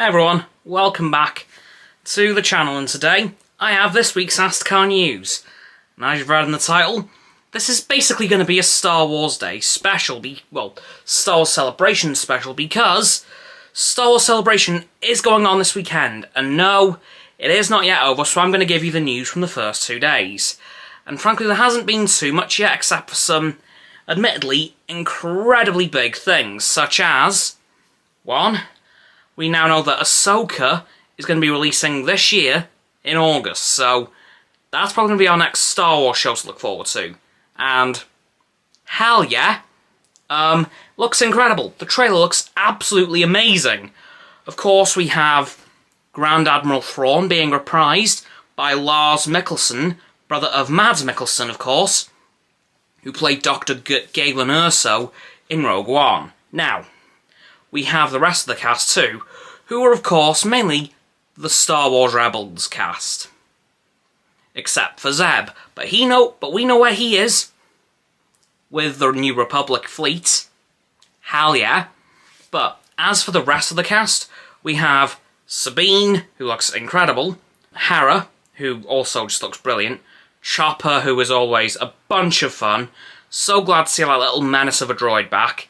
everyone, welcome back to the channel, and today I have this week's AstCa news. And as you've read in the title, this is basically going to be a Star Wars Day special, Star Wars Celebration special, because Star Wars Celebration is going on this weekend, and no, it is not yet over, so I'm going to give you the news from the first 2 days. And frankly, there hasn't been too much yet, except for some, admittedly, incredibly big things, such as, 1, we now know that AstCa is going to be releasing this year in August, so that's probably going to be our next Star Wars show to look forward to. And hell yeah, looks incredible. The trailer looks absolutely amazing. Of course, we have Grand Admiral Thrawn being reprised by Lars Mikkelsen, brother of Mads Mikkelsen, of course, who played Dr. Galen Erso in Rogue One. Now, we have the rest of the cast too, who are of course mainly the Star Wars Rebels cast. Except for Zeb, but we know where he is. With the New Republic fleet. Hell yeah. But as for the rest of the cast, we have Sabine, who looks incredible, Hera, who also just looks brilliant, Chopper, who is always a bunch of fun, so glad to see that little menace of a droid back,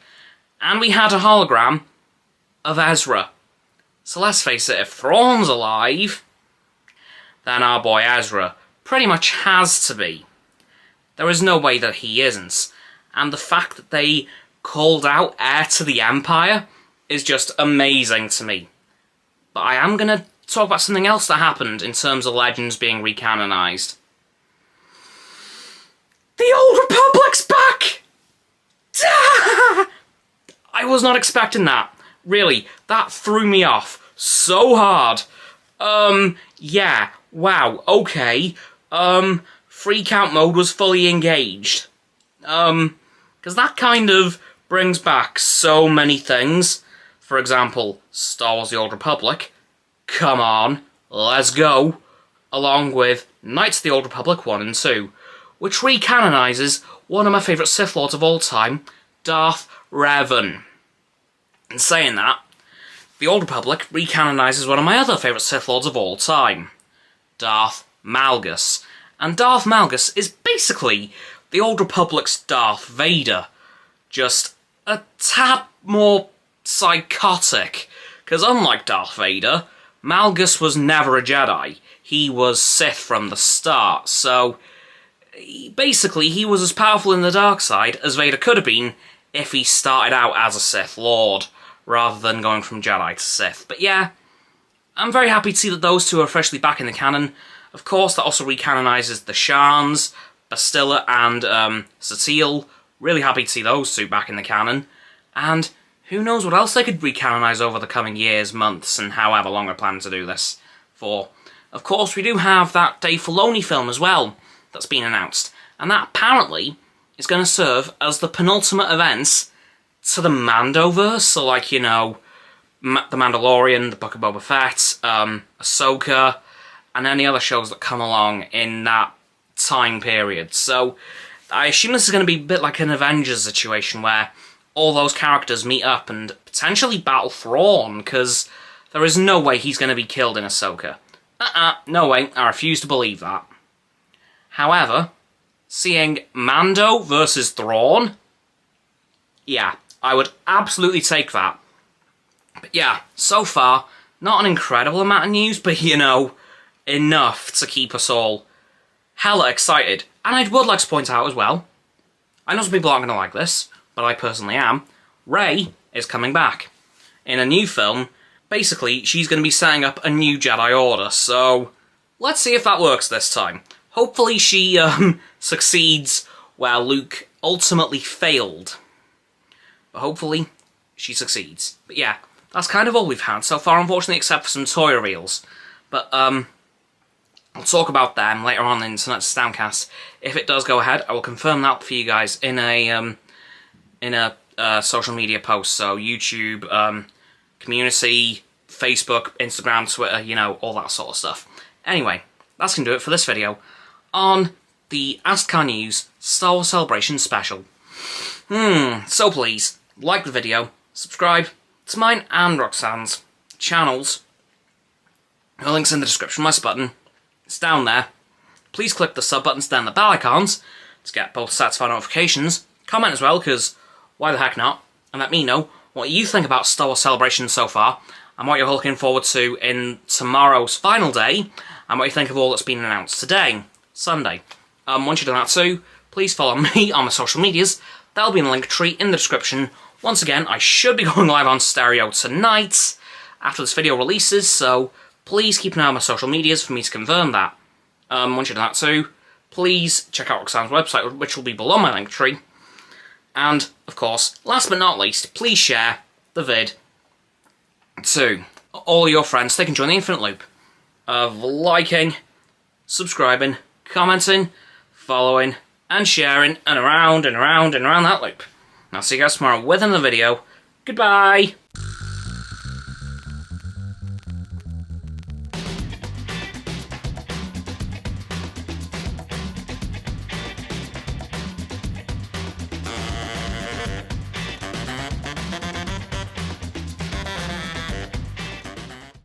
and we had a hologram of Ezra. So let's face it, if Thrawn's alive, then our boy Ezra pretty much has to be. There is no way that he isn't. And the fact that they called out Heir to the Empire is just amazing to me. But I am going to talk about something else that happened in terms of Legends being recanonised. The Old Republic's back! I was not expecting that. Really, that threw me off so hard. Yeah, wow, okay. Free count mode was fully engaged. Because that kind of brings back so many things. For example, Star Wars The Old Republic. Come on, let's go. Along with Knights of the Old Republic 1 and 2, which recanonizes one of my favourite Sith Lords of all time, Darth Revan. In saying that, The Old Republic recanonizes one of my other favourite Sith Lords of all time, Darth Malgus. And Darth Malgus is basically The Old Republic's Darth Vader, just a tad more psychotic, because unlike Darth Vader, Malgus was never a Jedi. He was Sith from the start, so basically he was as powerful in the dark side as Vader could have been if he started out as a Sith Lord, rather than going from Jedi to Sith. But yeah, I'm very happy to see that those two are officially back in the canon. Of course, that also recanonizes the Shans, Bastilla and Satele. Really happy to see those two back in the canon. And who knows what else they could recanonize over the coming years, months, and however long we're planning to do this for. Of course, we do have that Dave Filoni film as well that's been announced. And that apparently is going to serve as the penultimate events to the Mandoverse. So like, you know, The Mandalorian, The Book of Boba Fett, AstCa, and any other shows that come along in that time period. So I assume this is going to be a bit like an Avengers situation where all those characters meet up and potentially battle Thrawn, because there is no way he's going to be killed in AstCa. No way, I refuse to believe that. However, seeing Mando versus Thrawn, yeah, I would absolutely take that. But yeah, so far, not an incredible amount of news, but you know, enough to keep us all hella excited. And I would like to point out as well, I know some people aren't going to like this, but I personally am, Rey is coming back. In a new film, basically, she's going to be setting up a new Jedi Order, so let's see if that works this time. Hopefully she succeeds where Luke ultimately failed. But hopefully she succeeds. But yeah, that's kind of all we've had so far, unfortunately, except for some toy reveals. But I'll talk about them later on in tonight's Stamcast. If it does go ahead, I will confirm that for you guys in a social media post. So YouTube, community, Facebook, Instagram, Twitter, you know, all that sort of stuff. Anyway, that's going to do it for this video on the AstCa News Star Wars Celebration Special. So please, like the video, subscribe to mine and Roxanne's channels The link's in the description, my button. It's down there. Please click the sub buttons down the bell icons to get both sets of our notifications. Comment as well, because why the heck not? And let me know what you think about Star Wars Celebration so far, and what you're looking forward to in tomorrow's final day, and what you think of all that's been announced today, Sunday. Once you've done that too, please follow me on my social medias. That'll be in the link tree in the description. Once again, I should be going live on Stereo tonight after this video releases, so please keep an eye on my social medias for me to confirm that. Once you've done that too, please check out Roxanne's website, which will be below my link tree. And, of course, last but not least, please share the vid to all your friends so they can join the infinite loop of liking, subscribing, commenting, following, and sharing, and around and around and around that loop. And I'll see you guys tomorrow with another video. Goodbye!